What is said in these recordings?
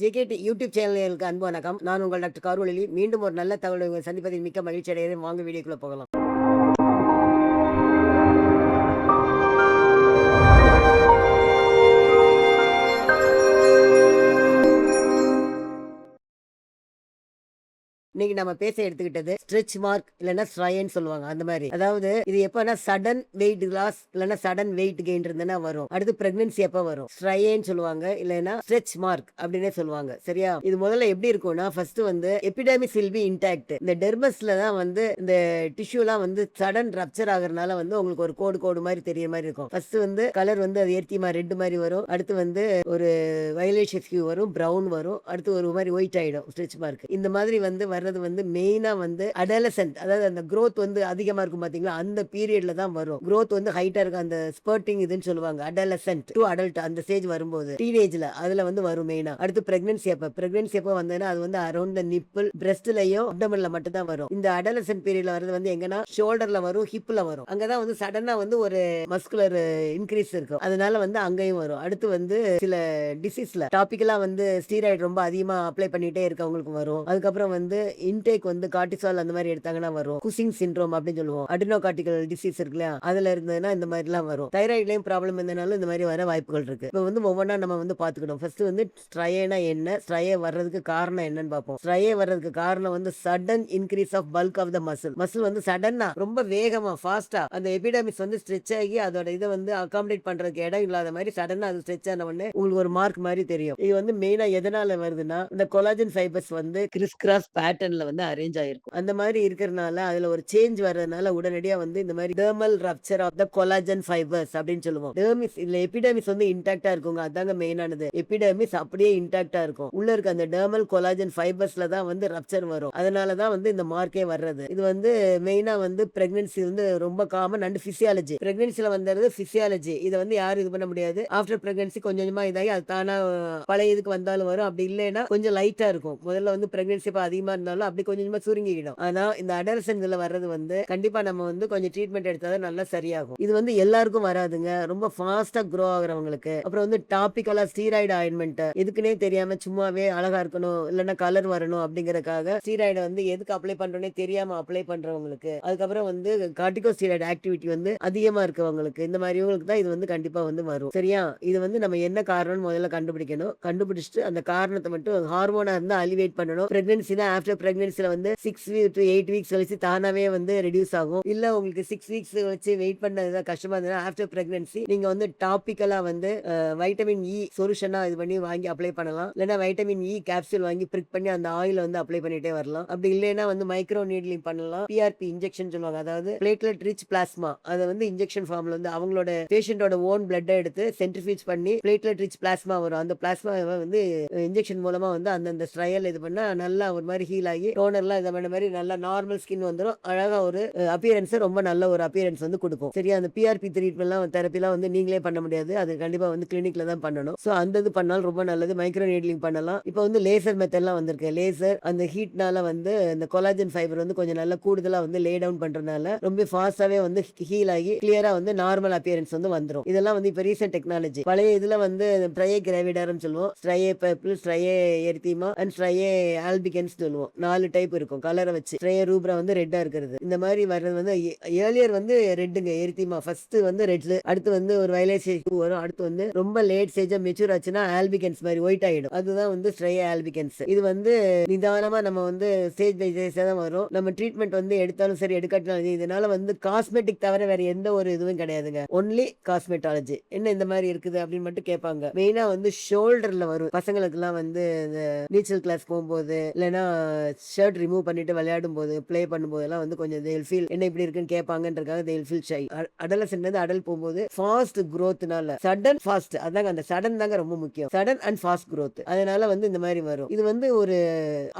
JKD YouTube சேனலுக்கு அன்பு வணக்கம். நான் உங்கள் டாக்டர் கார்வழி. மீண்டும் ஒரு நல்ல தகவலை உங்களை சந்திப்பதில் மிக்க மகிழ்ச்சி அடைகிறேன். வாங்க வீடியோக்குள்ள போகலாம். இன்னைக்கு நம்ம பேச எடுத்துக்கிட்டது ஸ்ட்ரெச் மார்க் இல்லைன்னா ஸ்ட்ரைன்னு சொல்லுவாங்க. அந்த மாதிரி அதாவது இது எப்பனா சடன் வெயிட் லாஸ் இல்லைன்னா சடன் வெயிட் கெயின் இருந்ததுன்னா வரும். அடுத்து பிரெக்னன்சி எப்ப வரும் ஸ்ட்ரைன்னு சொல்லுவாங்க, இல்லைன்னா ஸ்ட்ரெச் மார்க் அப்படின்னே சொல்லுவாங்க. சரியா? இது முதல்ல எப்படி இருக்கும்னா ஃபர்ஸ்ட் வந்து எபிடெர்மிஸ் வில் பி இன்டாக்ட். இந்த டெர்மஸ்ல தான் வந்து இந்த டிஷ்யூலாம் வந்து சடன் ரப்சர் ஆகுறதுனால வந்து உங்களுக்கு ஒரு கோடு கோடு மாதிரி தெரிய மாதிரி இருக்கும். ஃபர்ஸ்ட் வந்து கலர் வந்து அது எர்த்திமா ரெட் மாதிரி வரும். அடுத்து வந்து ஒரு வயலேஷியஸ் ஹியூ வரும், பிரவுன் வரும். அடுத்து ஒரு மாதிரி ஒயிட் ஆயிடும் ஸ்ட்ரெச் மார்க். இந்த மாதிரி வந்து வர்றது வந்து மெயினா வந்து அடலசன்ட், அதாவது அந்த growth வந்து அதிகமா இருக்கும் பாத்தீங்களா, அந்த பீரியட்ல தான் வரும். growth வந்து ஹைட்டா இருக்கும், அந்த ஸ்பர்ட்டிங் இதுன்னு சொல்லுவாங்க. அடலசன்ட் டு அடல்ட் அந்த ஸ்டேஜ் வரும்போது டீனேஜ்ல அதுல வந்து வரும் மெயினா. அடுத்து பிரெக்னன்சி எப்ப வந்ததுன்னா அது வந்து அரௌண்ட் த நிப்பிள் பிரஸ்ட்லயும் அப்டமன்ல மட்டும் தான் வரும். இந்த அடலசன்ட் பீரியட்ல வரது வந்து எங்கன்னா ஷோல்டர்ல வரும், ஹிப்ல வரும். அங்கதான் வந்து சடனா வந்து ஒரு மஸ்குலர் இன்க்ரீஸ் இருக்கும், அதனால வந்து அங்கேயும் வரும். அடுத்து வந்து சில டிசீஸ்ல டாபிக்கலா வந்து ஸ்டீராய்டு ரொம்ப அதிகமா அப்ளை பண்ணிட்டே இருக்கவங்களுக்கு வரும். அதுக்கப்புறம் வந்து இன்டேக் வந்து கார்டிசால் அந்த மாதிரி எடுத்தாங்கன்னா வரும். குசிங் சிண்ட்ரோம் அப்படின்னு சொல்லுவோம். அடினோகார்டிகல் டிசீஸ் இருக்கு இல்லையா, அதுல இருந்ததுன்னா இந்த மாதிரி எல்லாம் வரும். தைராய்ட்லயும் ப்ராப்ளம் இருந்தனாலும் இந்த மாதிரி வர வாய்ப்புகள் இருக்கு. இப்போ வந்து ஒவ்வொன்றா நம்ம வந்து பாத்துக்கணும். ஃபர்ஸ்ட் வந்து ஸ்ட்ரைனா என்ன, ஸ்ட்ரையே வர்றதுக்கு காரணம் என்னன்னு பார்ப்போம். ஸ்ட்ரையே வர்றதுக்கு காரணம் வந்து sudden increase of bulk of the muscle வந்து சடனா ரொம்ப வேகமா ஃபாஸ்டா அந்த எபிடமிஸ் வந்து ஸ்ட்ரெச் ஆகி அதோட இதை வந்து அகாமடேட் பண்றதுக்கு இடம் இல்லாத மாதிரி சடனா அது ஸ்ட்ரெச் ஆன உடனே உங்களுக்கு ஒரு மார்க் மாதிரி தெரியும். இது வந்து மெயினா எதனால வருதுன்னா இந்த கொலாஜன் ஃபைபர்ஸ் வந்து கிறிஸ் கிராஸ் பேட்டர்ன்ல வந்து அரேஞ்ச் ஆயிருக்கும். அந்த மாதிரி இருக்கிறதுனால அதுல ஒரு சேஞ்ச் வர்றதுனால உடனடியா வந்து இந்த மாதிரி dermal rupture of the collagen fibres அப்படின்னு சொல்லுவோம். டெர்மிஸ் இல்ல எபிடெர்மிஸ் வந்து இன்டாக்டா இருக்குங்க, அதாங்க மெயினானது. எபிடெர்மிஸ் அப்படியே இன்டாக்டா இருக்கும். உள்ள இருக்க அந்த டெர்மல் கொலாஜன் ஃபைபர்ஸ்ல தான் வந்து ரப்சர் வரும். அதனால தான் வந்து இந்த மார்க்கே வர்றது. இது வந்து மெயினா வந்து பிரெக்னன்சி வந்து ரொம்ப காமன் அண்ட் பிசியாலஜி. பிரெக்னன்சில வந்தது பிசியாலஜி. இதை வந்து யாரும் இது பண்ண முடியாது. ஆஃப்டர் பிரெக்னன்சி கொஞ்சம் கொஞ்சமா இதாகி அது தானா பழைய இதுக்கு வந்தாலும் வரும். அப்படி இல்லைன்னா கொஞ்சம் லைட்டா இருக்கும். முதல்ல வந்து பிரெக்னன்சி அதிகமா இருந்தாலும் அப்படி கொஞ்சம் கொஞ்சமா சுருங்கிடும். ஆனா இந்த அடல்சன் இதுல வர்றது வந்து கண்டிப்பா நம்ம வந்து கொஞ்சம் ட்ரீட்மெண்ட் எடுத்தாதான் நல்லா சரியாகும். இது வந்து எல்லாருக்கும் வராதுங்க, ரொம்ப ஃபாஸ்டா க்ரோ ஆகுறவங்களுக்கு. அப்புறம் வந்து டாபிக்கலா ஸ்டீராய்டு ஆயின்மெண்ட் எதுக்குன்னே தெரியாம சும்மாவே அழகா இருக்கணும் இல்லைன்னா கலர் வரணும் அப்படிங்கறக்காக ஸ்டீராய்டு வந்து எதுக்கு அப்ளை பண்றோன்னே தெரியாம அப்ளை பண்றவங்களுக்கு, அதுக்கப்புறம் வந்து கார்டிகோஸ்டீராய்டு ஆக்டிவிட்டி வந்து அதிகமா இருக்கவங்களுக்கு, இந்த மாதிரிவங்களுக்கு தான் இது வந்து கண்டிப்பா வந்து வரும். சரியா? இது வந்து நம்ம என்ன காரணம்னு முதல்ல கண்டுபிடிக்கணும். கண்டுபிடிச்சிட்டு அந்த காரணத்தை மட்டும் ஹார்மோனா இருந்தா அலிவேட் பண்ணணும். பிரெக்னன்சி தான் ஆஃப்டர் பிரெக்னன்சில வந்து 6 to 8 வீக்ஸ் கழிச்சு தானாவே வந்து ரெடியூஸ் ஆகும். இல்ல உங்களுக்கு 6 வீக்ஸ் வச்சு வெயிட் பண்ணது கஷ்டமா இருந்ததுன்னா ஆஃப்டர் பிரெக்னன்சி நீங்க வந்து டாபிக்கலா வந்து வைட்டமின் இ சொல்யூஷனா இது பண்ணி வாங்கி அப்ளை பண்ணலாம். இல்லைன்னா வைட்டமின் இ கேப்சூல் வாங்கி பிரிக் பண்ணி அந்த ஆயில் வந்து அப்ளை பண்ணிட்டே வரலாம். அப்படி இல்லைன்னா வந்து மைக்ரோ நீட்லிங் பண்ணலாம். பிஆர்பி இன்ஜெக்ஷன் சொல்லுவாங்க, அதாவது பிளேட்லெட் ரிச் பிளாஸ்மா. அதை வந்து இன்ஜெக்ஷன் ஃபார்ம்ல வந்து அவங்களோட பேஷண்டோட ஓன் பிளட் எடுத்து சென்ட்ரிஃபியூஜ் பண்ணி பிளேட்லெட் ரிச் பிளாஸ்மா வரும். அந்த பிளாஸ்மா வந்து இன்ஜெக்ஷன் மூலமா வந்து அந்த ஸ்ட்ரையல் இது பண்ணா நல்லா ஒரு மாதிரி ஹீல் ஆகி டோனர்லாம் இதை பண்ண மாதிரி நல்லா நார்மல் ஸ்கின் வந்துடும். அழகா ஒரு அப்பியரன்ஸ், ரொம்ப நல்ல ஒரு அப்பியரன்ஸ் வந்து கொடுக்கும். சரியா? அந்த பிஆர்பி ட்ரீட்மெண்ட்லாம் தெரப்பிலாம் வந்து நீங்களே பண்ண முடியாது, அது கண்டிப்பா வந்து கிளினிக்ல தான் பண்ணணும். ஸோ அந்த இது பண்ணாலும் ரொம்ப நல்லது. மைக்ரோ நீட்லிங் பண்ணலாம். இப்போ வந்து லேசர் மெத்தட்லாம் வந்திருக்கு. லேசர் அந்த ஹீட்னால வந்து இந்த கொலாஜன் ஃபைபர் வந்து கொஞ்சம் நல்லா கூடுதலா வந்து லே டவுன் பண்றதுனால ரொம்ப ஃபாஸ்டாவே வந்து ஹீல் ஆகி கிளியரா வந்து நார்மல் அப்பியரன்ஸ் வந்து வந்துடும். இதெல்லாம் வந்து இப்போ ரீசென்ட் டெக்னாலஜி. பழைய இதுல வந்து ஸ்ட்ரையே கிராவிடாரம் சொல்லுவோம், ஸ்ட்ரையே பர்பிள், ஸ்ட்ரையே எரித்திமா அண்ட் ஸ்ட்ரையே ஆல்பிகன்ஸ் சொல்லுவோம். 4 டைப் இருக்கும் கலரை வச்சு. ஸ்ட்ரையே ரூப்ரா வந்து ரெட்டா இருக்கிறது. இந்த மாதிரி வர்றது வந்து ஏர்லியர் வந்து ரெட்டுங்க எரித்திமா, ஃபர்ஸ்ட் வந்து ரெட், அடுத்து வந்து ஒரு வயலட் வரும். அடுத்து வந்து ரொம்ப லேட் ஸ்டேஜா மெச்சூர் ஆச்சுன்னா ஆல்பிகன்ஸ் மாதிரி ஒயிட் ஆயிடும். அதுதான் வந்து ஸ்ட்ரையே ஆல்பிகன்ஸ். இது வந்து நிதானமா நம்ம வந்து ஸ்டேஜ் பை ஸ்டேஜ் தான் வரும். நம்ம ட்ரீட்மெண்ட் வந்து எடுத்தாலும் சரி எடுக்காட்டாலும் இதனால வந்து காஸ்மெட்டிக் தவிர வேற எந்த ஒரு இதுவும் கிடையாதுங்க. Only cosmetology. என்ன இந்த மாதிரி இருக்குது அப்படின்னு மட்டும் கேட்பாங்க. மெயினா வந்து ஷோல்டர்ல வரும். பசங்களுக்கு எல்லாம் வந்து இந்த நீச்சல் கிளாஸ் போகும்போது இல்லைன்னா ஷர்ட் ரிமூவ் பண்ணிட்டு விளையாடும் போது ப்ளே பண்ணும்போது எல்லாம் வந்து கொஞ்சம் they will feel என்ன இப்படி இருக்குன்னு கேட்பாங்கன்றதுக்காக they will feel shy. Adolescent Atal போகும்போது ஃபாஸ்ட் growthனால சடன் ஃபாஸ்ட், அதாங்க அந்த சடன் தாங்க ரொம்ப முக்கியம். சடன் அண்ட் ஃபாஸ்ட் growth, அதனால வந்து இந்த மாதிரி வரும். இது வந்து ஒரு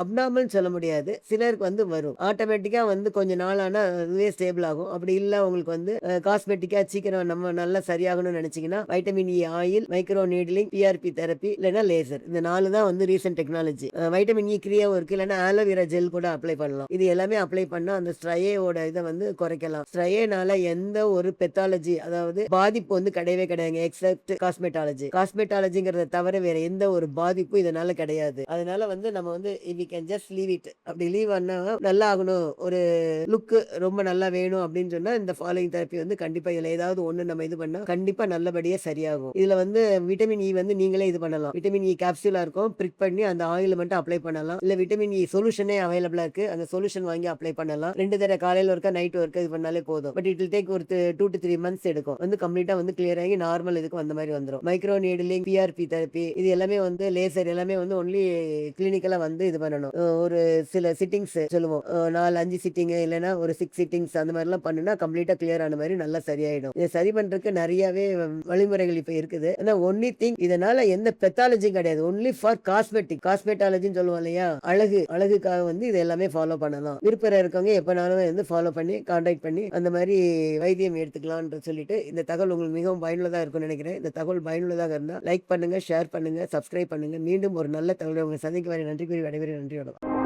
அப்நார்மல் சொல்ல முடியாது, சிலருக்கு வந்து வரும். ஆட்டோமேட்டிக்கா வந்து கொஞ்ச நாள் ஆனா அதுவே ஸ்டேபிள் ஆகும். அப்படி இல்ல உங்களுக்கு வந்து காஸ்மெட்டிக்கா சீக்கிரம் நம்ம நல்லா சரியாகணும்னு நினைச்சீங்கன்னா vitamin E oil, micro needling, PRP therapy இல்லைன்னா லேசர். இந்த 4 தான் வந்து ரீசென்ட் டெக்னாலஜி. வைட்டமின் இ கிரியாவும் இருக்கு, இல்லைன்னா ஆலோவேரா ஜெல் கூட அப்ளை பண்ணலாம். இது எல்லாமே அப்ளை பண்ணா அந்த ஸ்ட்ரையோட இத வந்து குறைக்கலாம். ஸ்ட்ரைனால எந்த ஒரு பெத்தாலஜி அதாவது பாதிப்பு வந்து கிடையவே கிடையாதுங்க. Except cosmetology. காஸ்மெட்டாலஜிங்கிறத தவிர வேற எந்த ஒரு பாதிப்பும் இதனால கிடையாது. அதனால வந்து நம்ம வந்து we can just leave it. அப்படி லீவ் பண்ணா நல்லா ஆகணும். ஒரு லுக் ரொம்ப நல்லா வேணும் அப்படின்னு சொன்னா இந்த ஃபாலோயிங் தெரப்பி வந்து கண்டிப்பா இதுல ஏதாவது ஒண்ணு நம்ம இது பண்ணா கண்டிப்பா நல்லபடியா சரியாகும். இதுல வந்து விட்டமின் இ வந்து நீங்களே இது பண்ணலாம். விட்டமின் இ கேப்சூலா இருக்கும். பிரிக் பண்ணி அந்த ஆயில மட்டும் அப்ளை பண்ணலாம். இல்ல விட்டமின் இ சொல்யூஷனே அவைலபிளா இருக்கு. அந்த சொல்யூஷன் வாங்கி அப்ளை பண்ணலாம். 2 தடவை காலையில ஒருக்கா நைட் ஒருக்கா இது பண்ணாலே போதும். பட் இட் வில் டேக் ஒரு 2 to 3 மந்த்ஸ் எடுக்கும். வந்து கம்ப்ளீட்டா வந்து கிளியர் ஆகி நார்மல் இதுக்கு வந்த மாதிரி வந்துரும். மைக்ரோ நீடிலிங், பிஆர்பி தெரப்பி இது எல்லாமே வந்து லேசர் எல்லாமே வந்து ஒன்லி கிளினிக்கலா வந்து இது பண்ணணும். ஒரு சில சிட்டிங்ஸ் சொல்லுவோம். 4, 5 சிட்டிங் இல்லைன்னா ஒரு 6 சிட்டிங்ஸ் அந்த மாதிரிலாம் பண்ணுனா கம்ப்ளீட்டா கிளியர் ஆன மாதிரி நல்லா சரியாயிடும். இதை சரி பண்றதுக்கு நிறையவே வழிமுறைகள் இப்ப இருக்குது. ஆனா ஒன்லி திங் இதனால எந்த பெத்தாலஜியும் கிடையாது. Only for cosmetic. காஸ்மெட்டாலஜின்னு சொல்லுவோம் இல்லையா? அழகுக்காக வந்து இது எல்லாமே ஃபாலோ பண்ணலாம். விருப்பம் இருக்கவங்க எப்பனாலும் வந்து ஃபாலோ பண்ணி கான்டாக்ட் பண்ணி அந்த மாதிரி வைத்தியம் எடுத்துக்கலாம்னு சொல்லிட்டு இந்த தகவல் உங்களுக்கு மிகவும் பயனுள்ளதா இருக்கும்னு நினைக்கிறேன். இந்த தகவல் பயனுள்ளதாக இருந்தால் லைக் பண்ணுங்க, ஷேர் பண்ணுங்க, சப்ஸ்கிரைப் பண்ணுங்க. மீண்டும் ஒரு நல்ல தகவலை உங்களை சந்திக்க வரை நன்றி கூறி விடைபெறுகிறேன். நன்றி வணக்கம்.